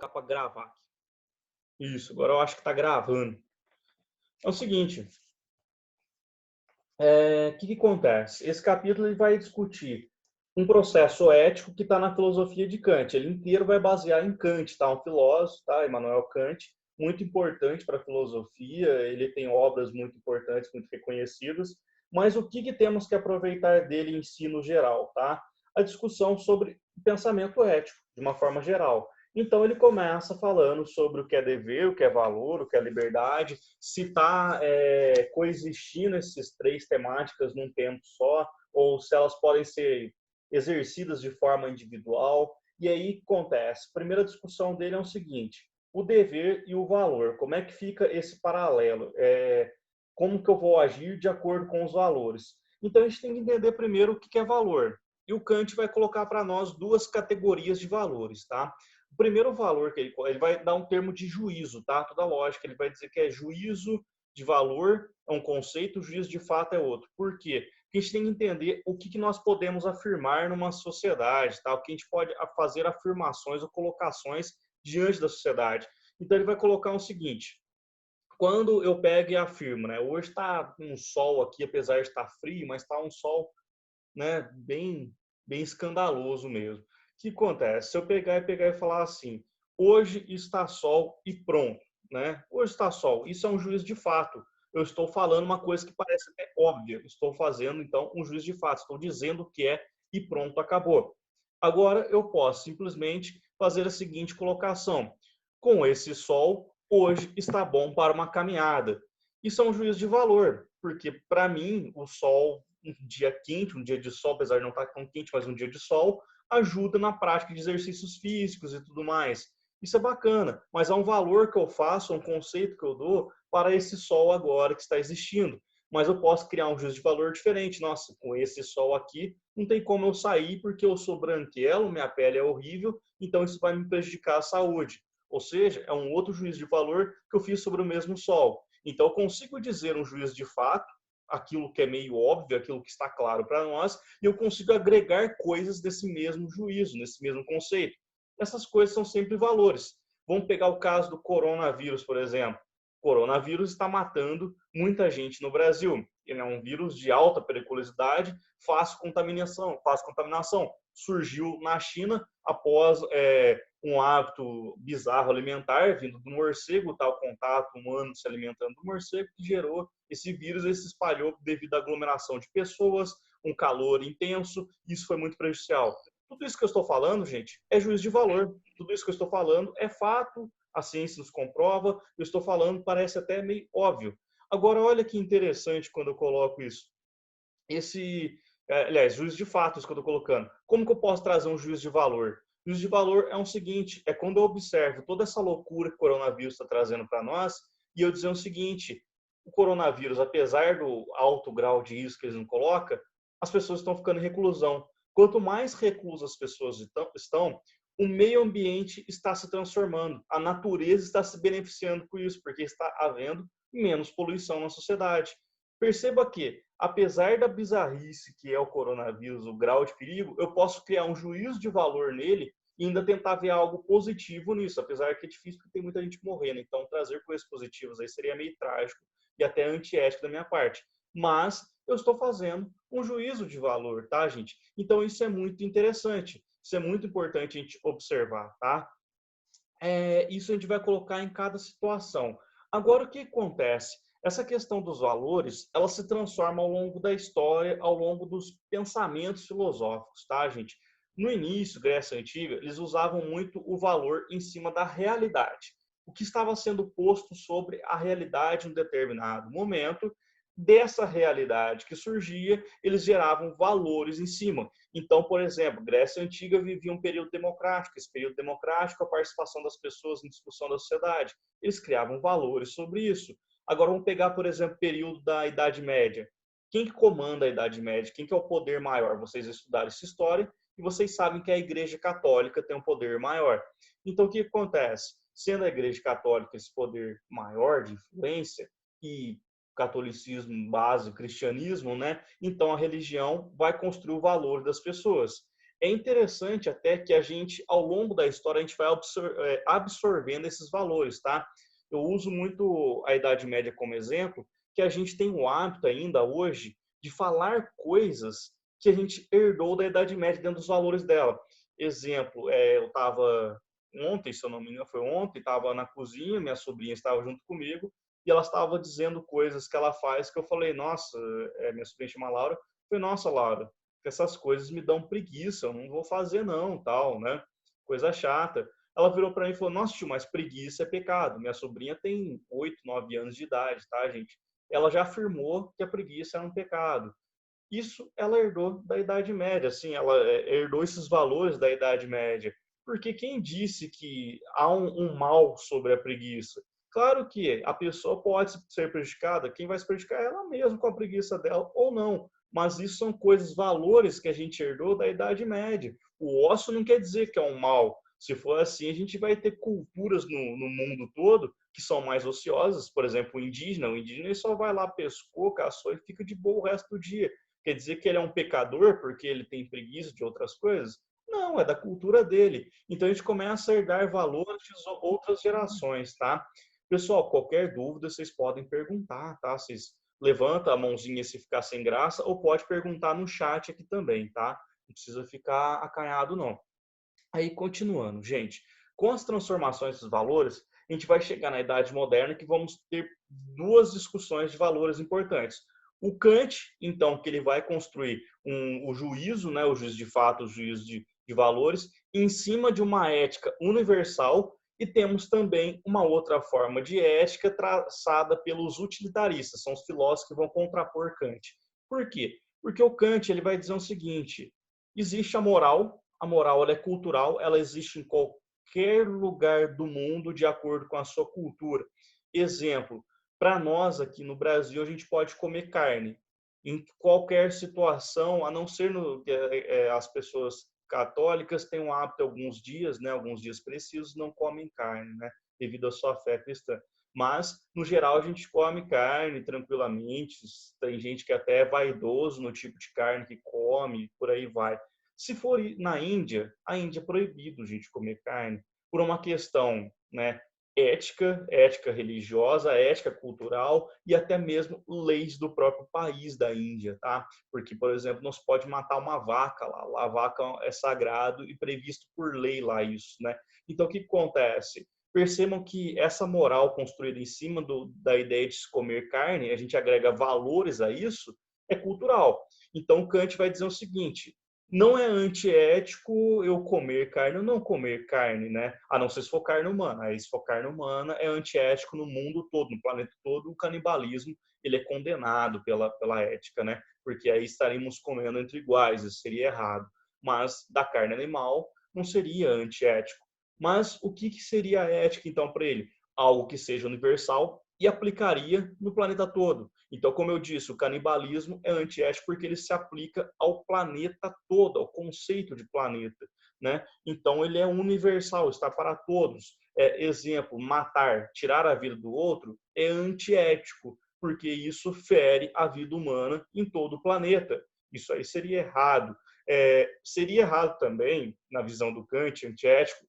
Para gravar aqui. Isso, agora eu acho que está gravando. É o seguinte, o que acontece? Esse capítulo ele vai discutir um processo ético que está na filosofia de Kant. Ele inteiro vai basear em Kant, tá? Um filósofo, tá? Immanuel Kant, muito importante para a filosofia. Ele tem obras muito importantes, muito reconhecidas. Mas o que temos que aproveitar dele em si no geral, tá? A discussão sobre o pensamento ético, de uma forma geral. Então ele começa falando sobre o que é dever, o que é valor, o que é liberdade, se está coexistindo essas três temáticas num tempo só, ou se elas podem ser exercidas de forma individual. E aí acontece, a primeira discussão dele é o seguinte, o dever e o valor, como é que fica esse paralelo? Como que eu vou agir de acordo com os valores? Então a gente tem que entender primeiro o que é valor. E o Kant vai colocar para nós duas categorias de valores, tá? O primeiro valor que ele vai dar um termo de juízo, tá? Toda lógica, ele vai dizer que é juízo de valor é um conceito, juízo de fato é outro. Por quê? Porque a gente tem que entender o que nós podemos afirmar numa sociedade, tá? O que a gente pode fazer afirmações ou colocações diante da sociedade. Então ele vai colocar o seguinte, quando eu pego e afirmo, né? Hoje está um sol aqui, apesar de estar frio, mas está um sol, né? Bem escandaloso mesmo. O que acontece? Se eu pegar e falar assim, hoje está sol e pronto, né? Hoje está sol. Isso é um juízo de fato. Eu estou falando uma coisa que parece até óbvia. Estou fazendo, então, um juízo de fato. Estou dizendo o que é e pronto, acabou. Agora, eu posso simplesmente fazer a seguinte colocação. Com esse sol, hoje está bom para uma caminhada. Isso é um juízo de valor, porque, para mim, o sol um dia quente, um dia de sol, apesar de não estar tão quente, mas um dia de sol, ajuda na prática de exercícios físicos e tudo mais. Isso é bacana, mas há um valor que eu faço, um conceito que eu dou para esse sol agora que está existindo. Mas eu posso criar um juízo de valor diferente. Nossa, com esse sol aqui, não tem como eu sair porque eu sou branquelo, minha pele é horrível, então isso vai me prejudicar a saúde. Ou seja, é um outro juízo de valor que eu fiz sobre o mesmo sol. Então, eu consigo dizer um juízo de fato, aquilo que é meio óbvio, aquilo que está claro para nós, e eu consigo agregar coisas desse mesmo juízo, nesse mesmo conceito. Essas coisas são sempre valores. Vamos pegar o caso do coronavírus, por exemplo. O coronavírus está matando muita gente no Brasil. Ele é um vírus de alta periculosidade, fácil contaminação. Surgiu na China após um hábito bizarro alimentar, vindo do morcego, tal contato humano se alimentando do morcego, que gerou esse vírus. Ele se espalhou devido à aglomeração de pessoas, um calor intenso, e isso foi muito prejudicial. Tudo isso que eu estou falando, gente, é juízo de valor. Tudo isso que eu estou falando é fato, a ciência nos comprova, eu estou falando, parece até meio óbvio. Agora, olha que interessante quando eu coloco isso. Aliás, juízo de fato, isso que eu estou colocando. Como que eu posso trazer um juízo de valor? Juízo de valor é o seguinte, é quando eu observo toda essa loucura que o coronavírus está trazendo para nós, e eu dizer o seguinte, o coronavírus, apesar do alto grau de risco que eles não colocam, as pessoas estão ficando em reclusão. Quanto mais reclusas as pessoas estão, o meio ambiente está se transformando, a natureza está se beneficiando com isso, porque está havendo menos poluição na sociedade. Perceba que, apesar da bizarrice que é o coronavírus, o grau de perigo, eu posso criar um juízo de valor nele e ainda tentar ver algo positivo nisso, apesar que é difícil porque tem muita gente morrendo, então trazer coisas positivas aí seria meio trágico e até antiético da minha parte. Mas eu estou fazendo um juízo de valor, tá, gente? Então isso é muito interessante, isso é muito importante a gente observar, tá? Isso a gente vai colocar em cada situação. Agora, o que acontece? Essa questão dos valores, ela se transforma ao longo da história, ao longo dos pensamentos filosóficos, tá, gente? No início, Grécia Antiga, eles usavam muito o valor em cima da realidade. O que estava sendo posto sobre a realidade em um determinado momento, dessa realidade que surgia, eles geravam valores em cima. Então, por exemplo, Grécia Antiga vivia um período democrático. Esse período democrático, a participação das pessoas em discussão da sociedade. Eles criavam valores sobre isso. Agora, vamos pegar, por exemplo, o período da Idade Média. Quem que comanda a Idade Média? Quem que é o poder maior? Vocês estudaram essa história e vocês sabem que a Igreja Católica tem um poder maior. Então, o que acontece? Sendo a Igreja Católica esse poder maior de influência e catolicismo base, cristianismo, né? Então a religião vai construir o valor das pessoas. É interessante até que a gente, ao longo da história, a gente vai absorvendo esses valores, tá? Eu uso muito a Idade Média como exemplo, que a gente tem o hábito ainda hoje de falar coisas que a gente herdou da Idade Média dentro dos valores dela. Exemplo, eu estava ontem, se eu não me engano, foi ontem, estava na cozinha, minha sobrinha estava junto comigo, e ela estava dizendo coisas que ela faz que eu falei, nossa, minha sobrinha chama Laura, eu falei, nossa, Laura, essas coisas me dão preguiça, eu não vou fazer não, tal, né? Coisa chata. Ela virou para mim e falou, nossa, tio, mas preguiça é pecado. Minha sobrinha tem 8, 9 anos de idade, tá, gente? Ela já afirmou que a preguiça era um pecado. Isso ela herdou da Idade Média, assim, ela herdou esses valores da Idade Média. Porque quem disse que há um mal sobre a preguiça? Claro que a pessoa pode ser prejudicada, quem vai se prejudicar é ela mesma com a preguiça dela ou não. Mas isso são coisas, valores que a gente herdou da Idade Média. O ócio não quer dizer que é um mal. Se for assim, a gente vai ter culturas no mundo todo que são mais ociosas. Por exemplo, o indígena ele só vai lá, pescou, caçou e fica de boa o resto do dia. Quer dizer que ele é um pecador porque ele tem preguiça de outras coisas? Não, é da cultura dele. Então a gente começa a herdar valores de outras gerações, tá? Pessoal, qualquer dúvida vocês podem perguntar, tá? Vocês levantam a mãozinha se ficar sem graça ou pode perguntar no chat aqui também, tá? Não precisa ficar acanhado, não. Aí, continuando, gente, com as transformações dos valores, a gente vai chegar na Idade Moderna que vamos ter duas discussões de valores importantes. O Kant, então, que ele vai construir o juízo, né, o juízo de fato, o juízo de valores, em cima de uma ética universal, e temos também uma outra forma de ética traçada pelos utilitaristas, são os filósofos que vão contrapor Kant. Por quê? Porque o Kant ele vai dizer o seguinte, existe a moral ela é cultural, ela existe em qualquer lugar do mundo de acordo com a sua cultura. Exemplo, para nós aqui no Brasil, a gente pode comer carne em qualquer situação, a não ser as pessoas católicas têm um hábito alguns dias, né, alguns dias precisos, não comem carne, né, devido à sua fé cristã. Mas, no geral, a gente come carne tranquilamente. Tem gente que até é vaidoso no tipo de carne que come, por aí vai. Se for na Índia, a Índia é proibido, gente, comer carne por uma questão, né, ética religiosa, ética cultural e até mesmo leis do próprio país da Índia, tá? Porque, por exemplo, não se pode matar uma vaca lá, a vaca é sagrado e previsto por lei lá isso, né? Então, o que acontece? Percebam que essa moral construída em cima da ideia de se comer carne, a gente agrega valores a isso, é cultural. Então, Kant vai dizer o seguinte, não é antiético eu comer carne ou não comer carne, né? A não ser se for carne humana. Aí, se for carne humana, é antiético no mundo todo, no planeta todo. O canibalismo ele é condenado pela ética, né? Porque aí estaríamos comendo entre iguais, isso seria errado. Mas da carne animal não seria antiético. Mas o que seria a ética, então, para ele? Algo que seja universal e aplicaria no planeta todo. Então, como eu disse, o canibalismo é antiético porque ele se aplica ao planeta todo, ao conceito de planeta, né? Então, ele é universal, está para todos. Exemplo, matar, tirar a vida do outro é antiético, porque isso fere a vida humana em todo o planeta. Isso aí seria errado. Seria errado também, na visão do Kant, antiético,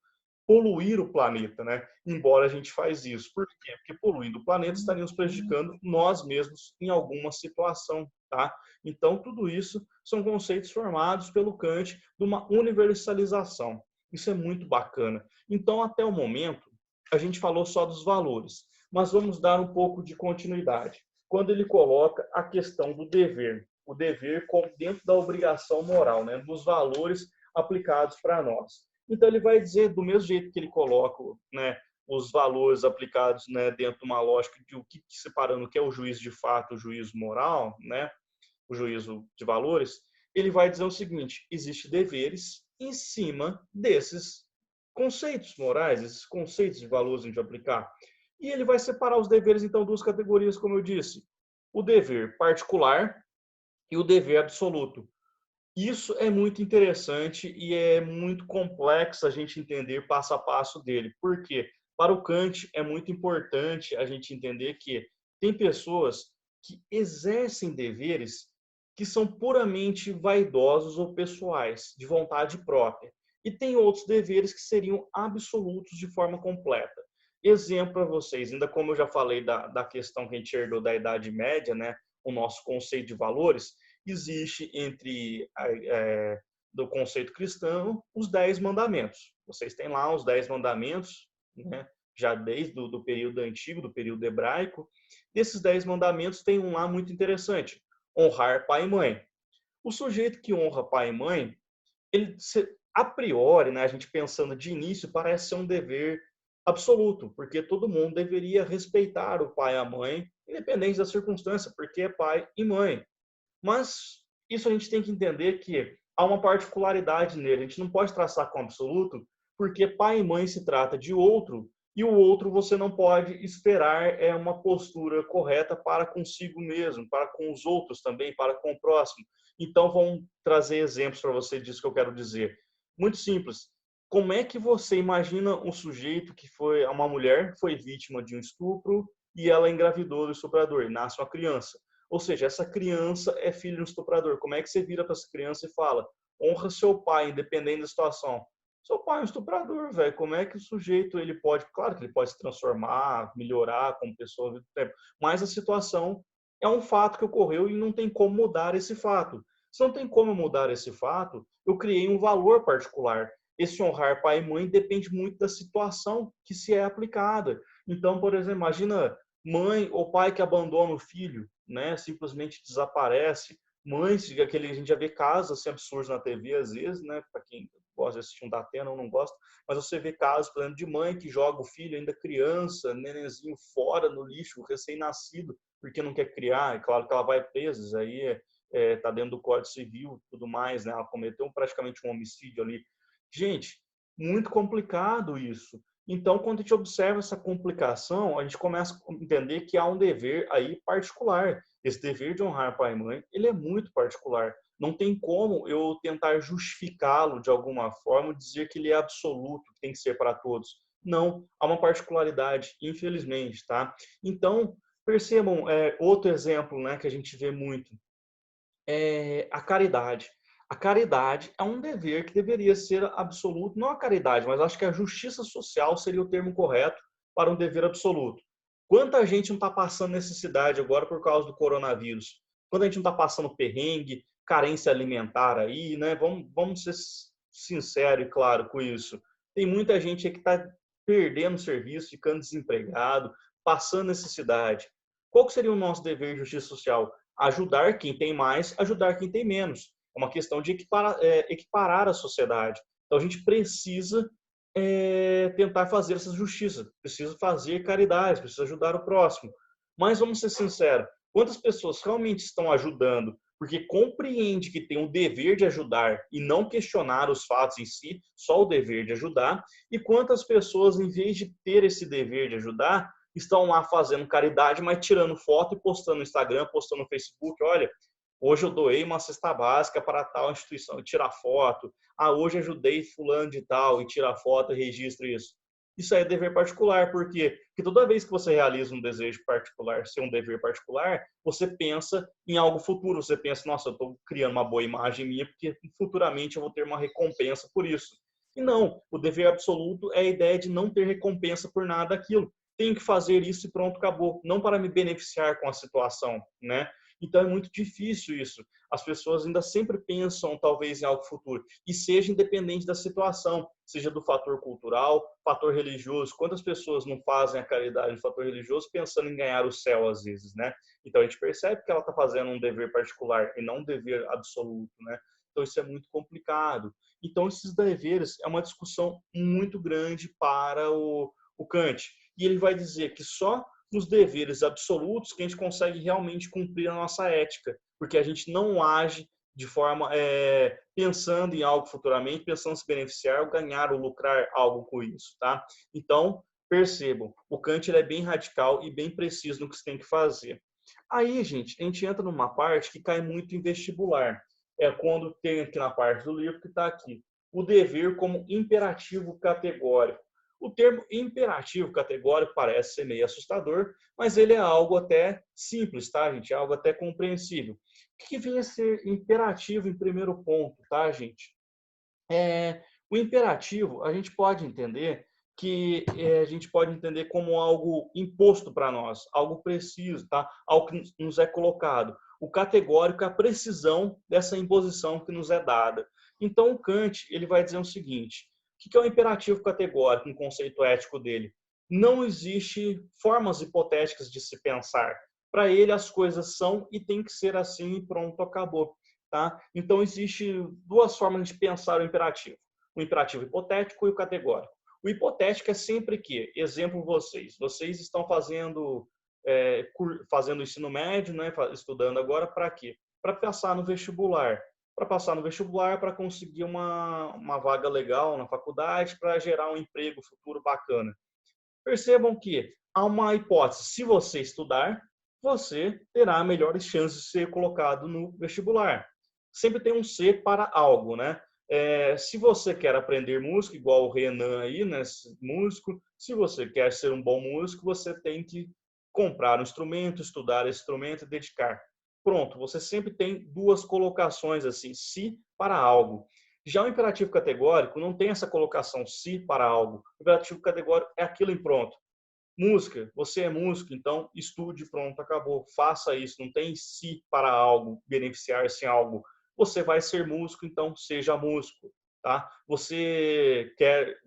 poluir o planeta, né? Embora a gente faz isso. Por quê? Porque poluindo o planeta estaríamos prejudicando nós mesmos em alguma situação, tá? Então, tudo isso são conceitos formados pelo Kant de uma universalização. Isso é muito bacana. Então, até o momento, a gente falou só dos valores, mas vamos dar um pouco de continuidade. Quando ele coloca a questão do dever, o dever como dentro da obrigação moral, né? Dos valores aplicados para nós. Então, ele vai dizer, do mesmo jeito que ele coloca, né, os valores aplicados, né, dentro de uma lógica de o que separando o que é o juízo de fato, o juízo moral, né, o juízo de valores, ele vai dizer o seguinte, existe deveres em cima desses conceitos morais, esses conceitos de valores a gente vai aplicar. E ele vai separar os deveres, então, em duas categorias, como eu disse. O dever particular e o dever absoluto. Isso é muito interessante e é muito complexo a gente entender passo a passo dele. Por quê? Para o Kant é muito importante a gente entender que tem pessoas que exercem deveres que são puramente vaidosos ou pessoais, de vontade própria. E tem outros deveres que seriam absolutos de forma completa. Exemplo para vocês, ainda como eu já falei da questão que a gente herdou da Idade Média, né, o nosso conceito de valores, existe entre do conceito cristão os 10 mandamentos. Vocês têm lá os 10 mandamentos, né, já desde o do período antigo, do período hebraico. Desses 10 mandamentos tem um lá muito interessante, honrar pai e mãe. O sujeito que honra pai e mãe, ele, a priori, né, a gente pensando de início, parece ser um dever absoluto, porque todo mundo deveria respeitar o pai e a mãe, independente da circunstância, porque é pai e mãe. Mas isso a gente tem que entender que há uma particularidade nele. A gente não pode traçar como absoluto, porque pai e mãe se trata de outro, e o outro você não pode esperar uma postura correta para consigo mesmo, para com os outros também, para com o próximo. Então, vamos trazer exemplos para você disso que eu quero dizer. Muito simples. Como é que você imagina um sujeito que foi uma mulher, foi vítima de um estupro e ela engravidou do estuprador, e nasce uma criança? Ou seja, essa criança é filho do estuprador. Como é que você vira para essa criança e fala: honra seu pai, independente da situação? Seu pai é um estuprador, velho. Como é que o sujeito ele pode, claro que ele pode se transformar, melhorar como pessoa ao longo do tempo, mas a situação é um fato que ocorreu e não tem como mudar esse fato. Se não tem como mudar esse fato, eu criei um valor particular. Esse honrar pai e mãe depende muito da situação que se é aplicada. Então, por exemplo, imagina mãe ou pai que abandona o filho, né? Simplesmente desaparece. Mães, aquele, a gente já vê casos assim, absurdos na TV às vezes, né? Para quem gosta de assistir um Datena ou não gosta, mas você vê casos, por exemplo, de mãe que joga o filho ainda criança, nenenzinho, fora no lixo, recém-nascido, porque não quer criar. É claro que ela vai presa, isso aí tá dentro do Código Civil, tudo mais, né? Ela cometeu praticamente um homicídio ali. Gente, muito complicado isso. Então, quando a gente observa essa complicação, a gente começa a entender que há um dever aí particular. Esse dever de honrar pai e mãe, ele é muito particular. Não tem como eu tentar justificá-lo de alguma forma, dizer que ele é absoluto, que tem que ser para todos. Não, há uma particularidade, infelizmente, tá? Então, percebam, outro exemplo, né, que a gente vê muito, é a caridade. A caridade é um dever que deveria ser absoluto, não a caridade, mas acho que a justiça social seria o termo correto para um dever absoluto. Quanta gente não está passando necessidade agora por causa do coronavírus? Quanta gente não está passando perrengue, carência alimentar aí, né? Vamos ser sinceros e claro com isso. Tem muita gente aí que está perdendo serviço, ficando desempregado, passando necessidade. Qual que seria o nosso dever de justiça social? Ajudar quem tem mais, ajudar quem tem menos. É uma questão de equiparar a sociedade. Então, a gente precisa tentar fazer essa justiça, precisa fazer caridade, precisa ajudar o próximo. Mas, vamos ser sinceros, quantas pessoas realmente estão ajudando porque compreende que tem o dever de ajudar e não questionar os fatos em si, só o dever de ajudar, e quantas pessoas, em vez de ter esse dever de ajudar, estão lá fazendo caridade, mas tirando foto e postando no Instagram, postando no Facebook, olha, hoje eu doei uma cesta básica para tal instituição, e tira foto. Ah, hoje ajudei fulano de tal, e tira foto e registra isso. Isso aí é dever particular, por quê? Porque toda vez que você realiza um desejo particular, ser um dever particular, você pensa em algo futuro, você pensa, nossa, eu estou criando uma boa imagem minha, porque futuramente eu vou ter uma recompensa por isso. E não, o dever absoluto é a ideia de não ter recompensa por nada daquilo. Tenho que fazer isso e pronto, acabou. Não para me beneficiar com a situação, né? Então é muito difícil isso. As pessoas ainda sempre pensam, talvez, em algo futuro. E seja independente da situação, seja do fator cultural, fator religioso. Quantas pessoas não fazem a caridade no fator religioso pensando em ganhar o céu, às vezes, né? Então a gente percebe que ela está fazendo um dever particular e não um dever absoluto, né? Então isso é muito complicado. Então esses deveres é uma discussão muito grande para o Kant. E ele vai dizer que só nos deveres absolutos que a gente consegue realmente cumprir a nossa ética, porque a gente não age de forma pensando em algo futuramente, pensando em se beneficiar ou ganhar ou lucrar algo com isso, tá? Então, percebam, o Kant ele é bem radical e bem preciso no que você tem que fazer. Aí, gente, a gente entra numa parte que cai muito em vestibular. É quando tem aqui na parte do livro que está aqui, o dever como imperativo categórico. O termo imperativo categórico parece ser meio assustador, mas ele é algo até simples, tá, gente? É algo até compreensível. O que vem a ser imperativo em primeiro ponto, tá, gente? O imperativo, a gente pode entender a gente pode entender como algo imposto para nós, algo preciso, tá? Algo que nos é colocado. O categórico é a precisão dessa imposição que nos é dada. Então, o Kant ele vai dizer o seguinte: o que é o imperativo categórico, um conceito ético dele? Não existe formas hipotéticas de se pensar. Para ele, as coisas são e tem que ser assim e pronto, acabou. Tá? Então, existe duas formas de pensar o imperativo hipotético e o categórico. O hipotético é sempre que, exemplo vocês estão fazendo ensino médio, né, estudando agora para quê? Para passar no vestibular. Para passar no vestibular, para conseguir uma vaga legal na faculdade, para gerar um emprego futuro bacana. Percebam que há uma hipótese, se você estudar, você terá melhores chances de ser colocado no vestibular. Sempre tem um ser para algo, né? Se você quer aprender música, igual o Renan aí, né? Músico, se você quer ser um bom músico, você tem que comprar um instrumento, estudar esse instrumento e dedicar. Pronto, você sempre tem duas colocações assim, se para algo. Já o imperativo categórico não tem essa colocação se para algo. O imperativo categórico é aquilo em pronto. Música, você é músico, então estude, pronto, acabou. Faça isso, não tem se para algo, beneficiar-se em algo. Você vai ser músico, então seja músico, tá? Você quer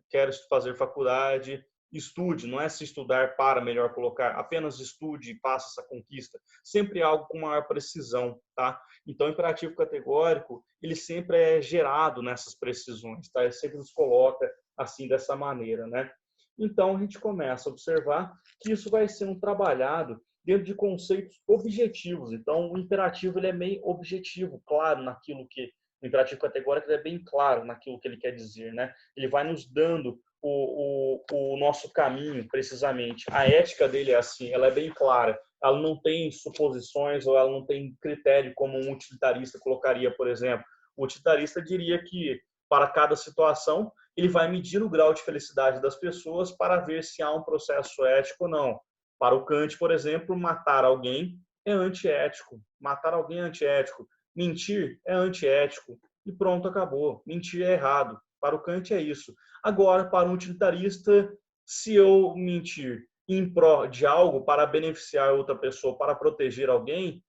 fazer faculdade, estude, não é se estudar para melhor colocar, apenas estude e faça essa conquista. Sempre algo com maior precisão, tá? Então, o imperativo categórico, ele sempre é gerado nessas precisões, tá? Ele sempre nos coloca assim, dessa maneira, né? Então, a gente começa a observar que isso vai sendo trabalhado dentro de conceitos objetivos. Então, o imperativo ele é meio objetivo, claro, naquilo que o imperativo categórico é bem claro naquilo que ele quer dizer, né? Ele vai nos dando o nosso caminho, precisamente. A ética dele é assim, ela é bem clara. Ela não tem suposições ou ela não tem critério como um utilitarista colocaria, por exemplo. O utilitarista diria que para cada situação ele vai medir o grau de felicidade das pessoas para ver se há um processo ético ou não. Para o Kant, por exemplo, matar alguém é antiético. Matar alguém é antiético. Mentir é antiético. E pronto, acabou. Mentir é errado. Para o Kant é isso. Agora, para um utilitarista, se eu mentir em pró de algo para beneficiar outra pessoa, para proteger alguém,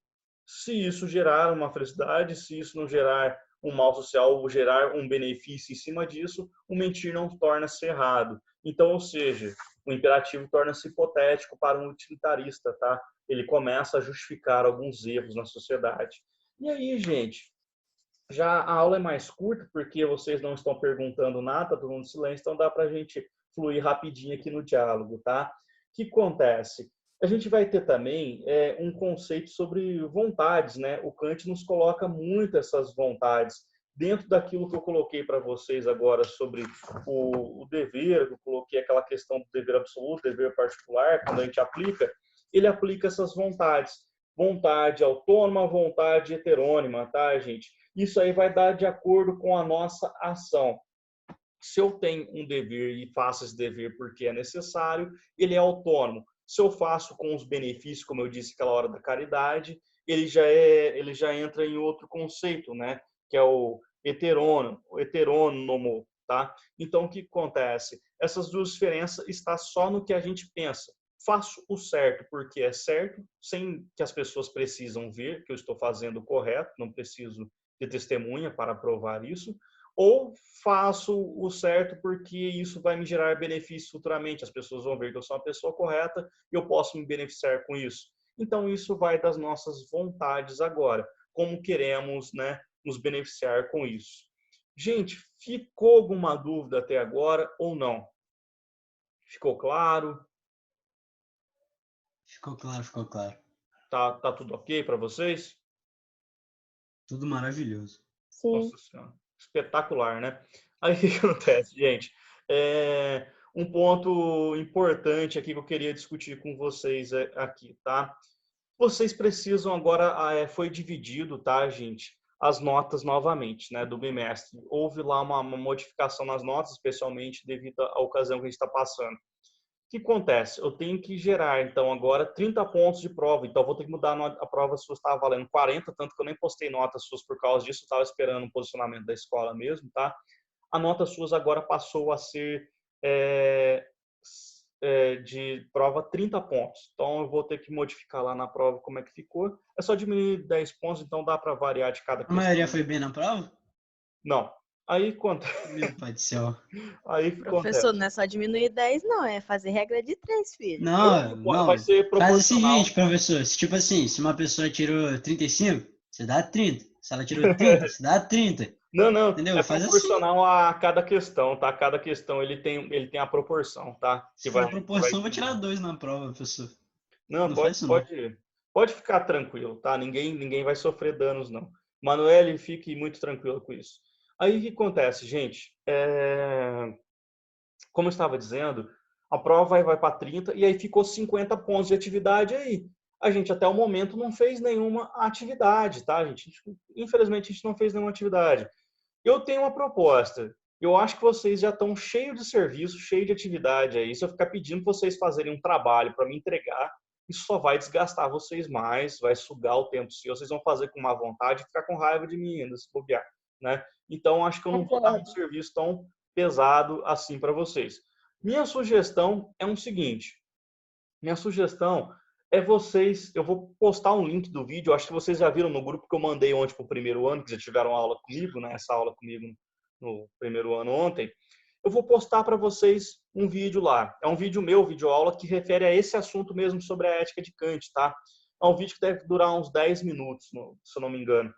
se isso gerar uma felicidade, se isso não gerar um mal social ou gerar um benefício em cima disso, o mentir não torna-se errado. Então, ou seja, o imperativo torna-se hipotético para um utilitarista, tá? Ele começa a justificar alguns erros na sociedade. E aí, gente, já a aula é mais curta, porque vocês não estão perguntando nada, todo mundo em silêncio, então dá para a gente fluir rapidinho aqui no diálogo, tá? O que acontece? A gente vai ter também um conceito sobre vontades, né? O Kant nos coloca muito essas vontades dentro daquilo que eu coloquei para vocês agora sobre o dever, que eu coloquei aquela questão do dever absoluto, dever particular, quando a gente aplica, ele aplica essas vontades. Vontade autônoma, vontade heterônima, tá, gente? Isso aí vai dar de acordo com a nossa ação. Se eu tenho um dever e faço esse dever porque é necessário, ele é autônomo. Se eu faço com os benefícios, como eu disse aquela hora da caridade, ele já entra em outro conceito, né? Que é o heterônomo, tá? Então, o que acontece? Essas duas diferenças estão só no que a gente pensa. Faço o certo porque é certo, sem que as pessoas precisam ver que eu estou fazendo o correto, não preciso de testemunha para provar isso, ou faço o certo porque isso vai me gerar benefícios futuramente, as pessoas vão ver que eu sou uma pessoa correta e eu posso me beneficiar com isso. Então, isso vai das nossas vontades agora, como queremos, né, nos beneficiar com isso. Gente, ficou alguma dúvida até agora ou não? Ficou claro? Ficou claro, ficou claro. Tá tudo ok para vocês? Tudo maravilhoso. Sim. Nossa Senhora, espetacular, né? Aí o que acontece, gente? Um ponto importante aqui que eu queria discutir com vocês aqui, tá? Vocês precisam agora, foi dividido, tá, gente? as notas novamente, né, do bimestre. Houve lá uma modificação nas notas, especialmente devido à ocasião que a gente está passando. O que acontece? Eu tenho que gerar, então, agora 30 pontos de prova. Então, eu vou ter que mudar a prova se estava valendo 40, tanto que eu nem postei notas suas por causa disso. Eu estava esperando o posicionamento da escola mesmo, tá? A nota suas agora passou a ser de prova 30 pontos. Então, eu vou ter que modificar lá na prova como é que ficou. É só diminuir 10 pontos, então dá para variar de cada A maioria questão. foi bem na prova? Não. Aí, quanto... Meu pai do céu. Aí Professor, acontece. não é só diminuir 10, não. É fazer regra de 3, filho. Não, Vai não. ser Faz o proporcional. seguinte, professor. Tipo assim, se uma pessoa tirou 35, você dá 30. Se ela tirou 30, você dá 30. Não, não, Entendeu? é Faz assim. proporcional a cada questão, tá? Cada questão ele tem a proporção, tá? Se for proporção, vou tirar Diminuir. 2 na prova, professor. Não, Não faz isso, não. pode ficar tranquilo, tá? Ninguém vai sofrer danos, não. Manoel, fique muito tranquilo com isso. Aí o que acontece, gente? Como eu estava dizendo, a prova vai para 30 e aí ficou 50 pontos de atividade aí. A gente até o momento não fez nenhuma atividade, tá, gente? Infelizmente a gente não fez nenhuma atividade. Eu tenho uma proposta. Eu acho que vocês já estão cheios de serviço, cheios de atividade aí. Se eu ficar pedindo para vocês fazerem um trabalho para me entregar, isso só vai desgastar vocês mais, vai sugar o tempo seu. Vocês vão fazer com má vontade e ficar com raiva de mim ainda, se bobear, né? Então, acho que eu não vou dar um serviço tão pesado assim para vocês. Minha sugestão é o seguinte. Minha sugestão é vocês, eu vou postar um link do vídeo, acho que vocês já viram no grupo que eu mandei ontem para o primeiro ano, que já tiveram aula comigo, né? Essa aula comigo no primeiro ano ontem. Eu vou postar para vocês um vídeo lá. É um vídeo meu, vídeo aula, que refere a esse assunto mesmo sobre a ética de Kant, tá? É um vídeo que deve durar uns 10 minutos, se eu não me engano.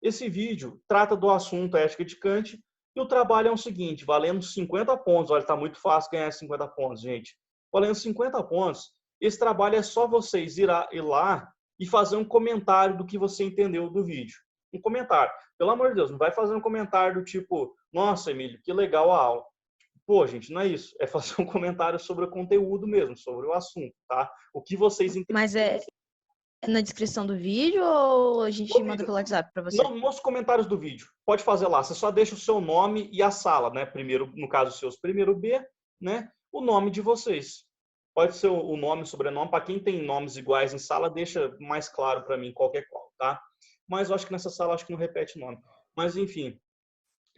Esse vídeo trata do assunto ética de Kant e o trabalho é o seguinte, valendo 50 pontos, olha, tá muito fácil ganhar 50 pontos, gente. Valendo 50 pontos, esse trabalho é só vocês ir lá e fazer um comentário do que você entendeu do vídeo. Um comentário. Pelo amor de Deus, não vai fazer um comentário do tipo, nossa, Emílio, que legal a aula. Pô, gente, não é isso. É fazer um comentário sobre o conteúdo mesmo, sobre o assunto, tá? O que vocês entenderam. Mas é na descrição do vídeo ou a gente manda pelo WhatsApp para você? Não, nos comentários do vídeo. Pode fazer lá. Você só deixa o seu nome e a sala, né? Primeiro, no caso, seus primeiro B, né? O nome de vocês. Pode ser o nome, o sobrenome. Para quem tem nomes iguais em sala, deixa mais claro para mim qualquer qual, tá? Mas eu acho que nessa sala acho que não repete nome. Mas enfim,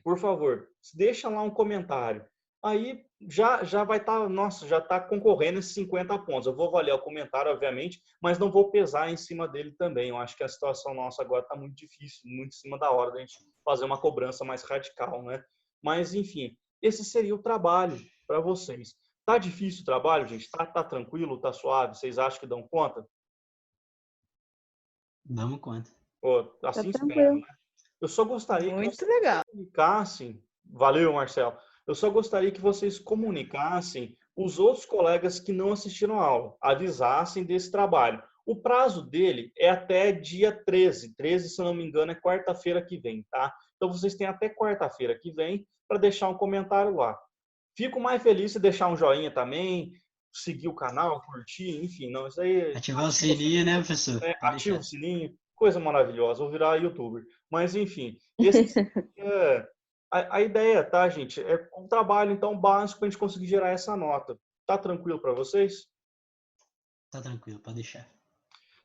por favor, deixa lá um comentário. Aí já vai estar, nossa, já está concorrendo esses 50 pontos. Eu vou avaliar o comentário, obviamente, mas não vou pesar em cima dele também. Eu acho que a situação nossa agora está muito difícil, muito em cima da hora da gente fazer uma cobrança mais radical, né? Mas, enfim, esse seria o trabalho para vocês. Tá difícil o trabalho, gente? Tá tranquilo? Tá suave? Vocês acham que dão conta? Damos conta. Assim Tá espero, tranquilo. né? Eu só gostaria que Muito vocês legal. comunicassem. Valeu, Marcelo. Eu só gostaria que vocês comunicassem os outros colegas que não assistiram a aula, avisassem desse trabalho. O prazo dele é até dia 13. 13, se eu não me engano, é quarta-feira que vem, tá? Então vocês têm até quarta-feira que vem para deixar um comentário lá. Fico mais feliz se deixar um joinha também, seguir o canal, curtir, enfim, não, isso aí Ativar o sininho, né, professor? Pode ativa o deixar. sininho, coisa maravilhosa, vou virar youtuber. Mas, enfim, esse é a ideia, tá, gente? É um trabalho, então, básico para a gente conseguir gerar essa nota. Tá tranquilo para vocês? Tá tranquilo, pode deixar.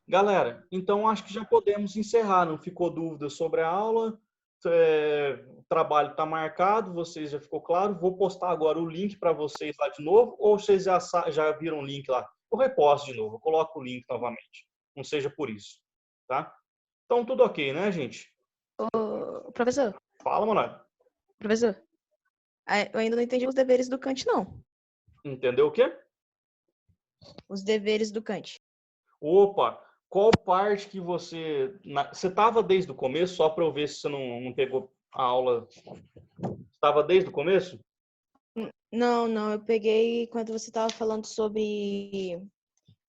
Galera, então acho que já podemos encerrar. Não ficou dúvida sobre a aula. O trabalho está marcado, vocês já ficou claro. Vou postar agora o link para vocês lá de novo, ou vocês já viram o link lá? Eu reposto de novo, eu coloco o link novamente. Não seja por isso, tá? Então, tudo ok, né, gente? Ô, professor, Fala, Manoel. eu ainda não entendi os deveres do Kant, não. Entendeu o quê? Os deveres do Kant. Opa, qual parte que você... Você estava desde o começo, só para eu ver se você não pegou a aula. Estava desde o começo? Não, eu peguei quando você estava falando sobre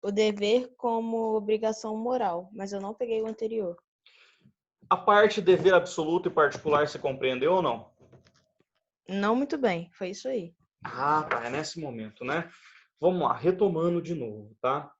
o dever como obrigação moral, mas eu não peguei o anterior. A parte dever absoluto e particular você compreendeu ou não? Não muito bem, foi isso aí. Ah, tá, é nesse momento, né? Vamos lá, retomando de novo, tá?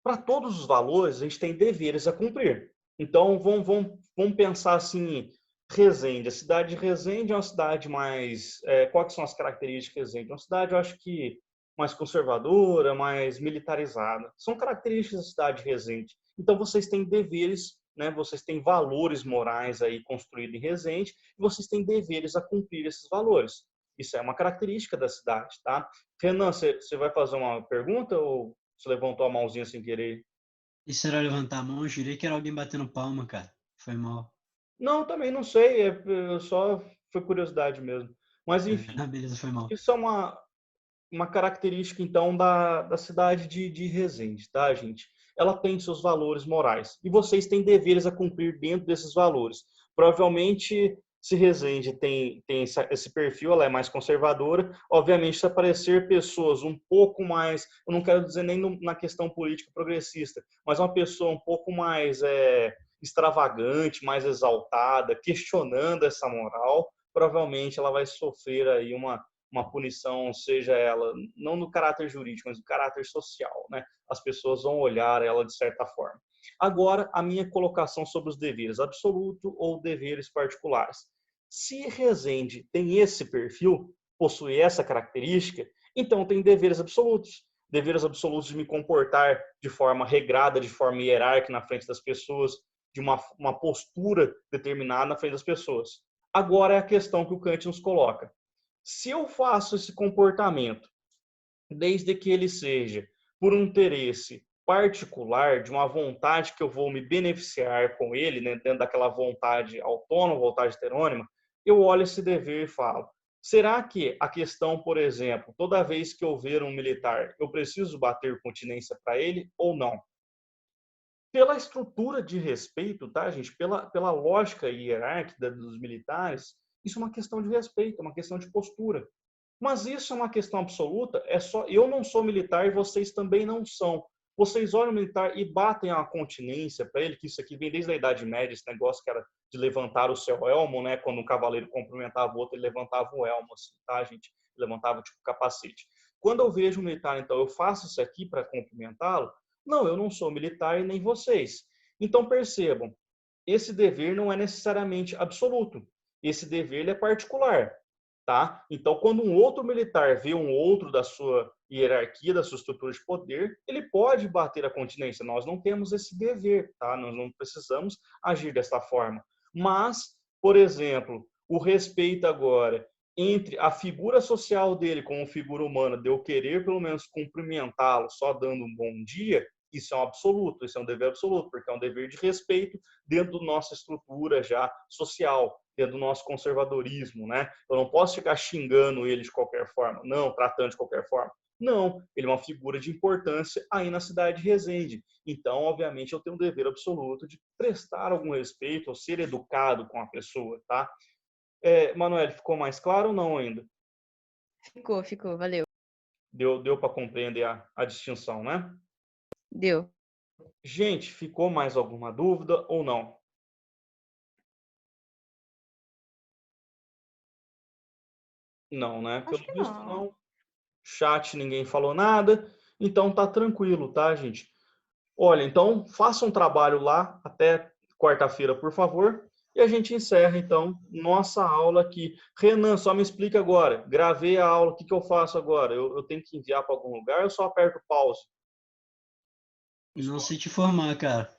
Para todos os valores, a gente tem deveres a cumprir. Então, vamos pensar assim, Resende. A cidade de Resende é uma cidade mais... quais são as características de Resende? Uma cidade, eu acho que mais conservadora, mais militarizada. São características da cidade de Resende. Então, vocês têm deveres, né? Vocês têm valores morais aí construídos em Resende e vocês têm deveres a cumprir esses valores. Isso é uma característica da cidade, tá? Renan, você vai fazer uma pergunta ou você levantou a mãozinha sem querer? Isso era levantar a mão, eu jurei que era alguém batendo palma, cara. Foi mal. Não, também não sei, só foi curiosidade mesmo. Mas, enfim, Ah, beleza, foi mal. isso é uma característica, então, da cidade de Resende, tá, gente? Ela tem seus valores morais e vocês têm deveres a cumprir dentro desses valores. Provavelmente, se Resende tem esse perfil, ela é mais conservadora. Obviamente, se aparecer pessoas um pouco mais, eu não quero dizer nem na questão política progressista, mas uma pessoa um pouco mais extravagante, mais exaltada, questionando essa moral, provavelmente ela vai sofrer aí uma punição, seja ela não no caráter jurídico, mas no caráter social, né? As pessoas vão olhar ela de certa forma. Agora, a minha colocação sobre os deveres absoluto ou deveres particulares. Se Resende tem esse perfil, possui essa característica, então tem deveres absolutos. Deveres absolutos de me comportar de forma regrada, de forma hierárquica na frente das pessoas, de uma postura determinada na frente das pessoas. Agora é a questão que o Kant nos coloca. Se eu faço esse comportamento, desde que ele seja por um interesse particular, de uma vontade que eu vou me beneficiar com ele, né, dentro daquela vontade autônoma, vontade heterônima, eu olho esse dever e falo, será que a questão, por exemplo, toda vez que eu ver um militar, eu preciso bater continência para ele ou não? Pela estrutura de respeito, tá, gente? Pela lógica hierárquica dos militares, isso é uma questão de respeito, é uma questão de postura. Mas isso é uma questão absoluta, é só eu não sou militar e vocês também não são. Vocês olham o militar e batem a continência para ele, que isso aqui vem desde a Idade Média, esse negócio que era de levantar o seu elmo, né? Quando um cavaleiro cumprimentava o outro, ele levantava o elmo, assim, tá, gente? Ele levantava tipo o capacete. Quando eu vejo um militar, então, eu faço isso aqui para cumprimentá-lo? Não, eu não sou militar e nem vocês. Então percebam, esse dever não é necessariamente absoluto. Esse dever é particular. Tá? Então, quando um outro militar vê um outro da sua hierarquia, da sua estrutura de poder, ele pode bater a continência. Nós não temos esse dever, tá? Nós não precisamos agir dessa forma. Mas, por exemplo, o respeito agora entre a figura social dele como figura humana, de eu querer pelo menos cumprimentá-lo só dando um bom dia, isso é um absoluto, isso é um dever absoluto, porque é um dever de respeito dentro da nossa estrutura já social, dentro do nosso conservadorismo, né? Eu não posso ficar xingando ele de qualquer forma, não, tratando de qualquer forma. Não, ele é uma figura de importância aí na cidade de Resende. Então, obviamente, eu tenho um dever absoluto de prestar algum respeito ou ser educado com a pessoa, tá? Manoel, ficou mais claro ou não ainda? Ficou, valeu. Deu para compreender a distinção, né? Deu. Gente, ficou mais alguma dúvida ou não? Não, né? Acho Pelo que visto, não. não. Chat, ninguém falou nada. Então, tá tranquilo, tá, gente? Olha, então, faça um trabalho lá até quarta-feira, por favor. E a gente encerra, então, nossa aula aqui. Renan, só me explica agora. Gravei a aula, o que eu faço agora? Eu tenho que enviar para algum lugar ou eu só aperto pause? Não sei te informar, cara.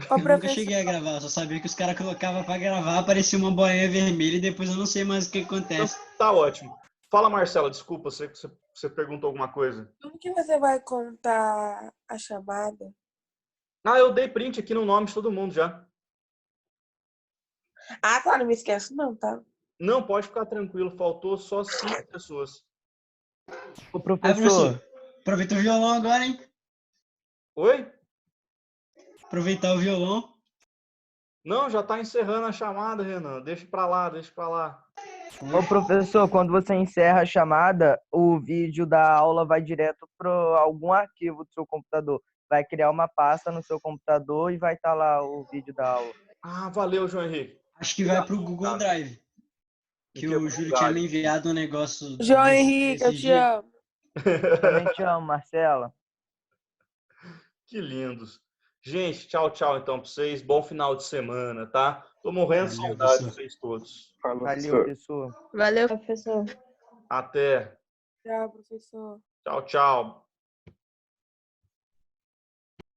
Ô, Eu nunca professor, cheguei a gravar, eu só sabia que os caras colocavam pra gravar, aparecia uma bolinha vermelha e depois eu não sei mais o que Então, acontece. tá ótimo. Fala, Marcela, desculpa, você perguntou alguma coisa. como que você vai contar a chamada? Ah, eu dei print aqui no nome de todo mundo já. Ah, tá, não me esquece não, tá? Não, pode ficar tranquilo, faltou só 5 pessoas. Ô, Aí, professor, professor, aproveita o violão agora, hein? Oi? Aproveitar o violão. Não, já está encerrando a chamada, Renan. Deixa pra lá, deixa pra lá. ô, professor, quando você encerra a chamada, o vídeo da aula vai direto para algum arquivo do seu computador. Vai criar uma pasta no seu computador e vai estar lá o vídeo da aula. Ah, valeu, João Henrique. Acho que vai pro Google Drive. Me Que o quebrou o Júlio tinha me galho. enviado um negócio João Henrique, eu desses te dias. amo. Também te amo, Marcela. Que lindos. Gente, tchau, tchau então para vocês. Bom final de semana, tá? Tô morrendo de Valeu, saudade de professor. vocês todos. Falou, Valeu, professor. pessoal. Valeu, professor. Até. Tchau, professor. Tchau, tchau.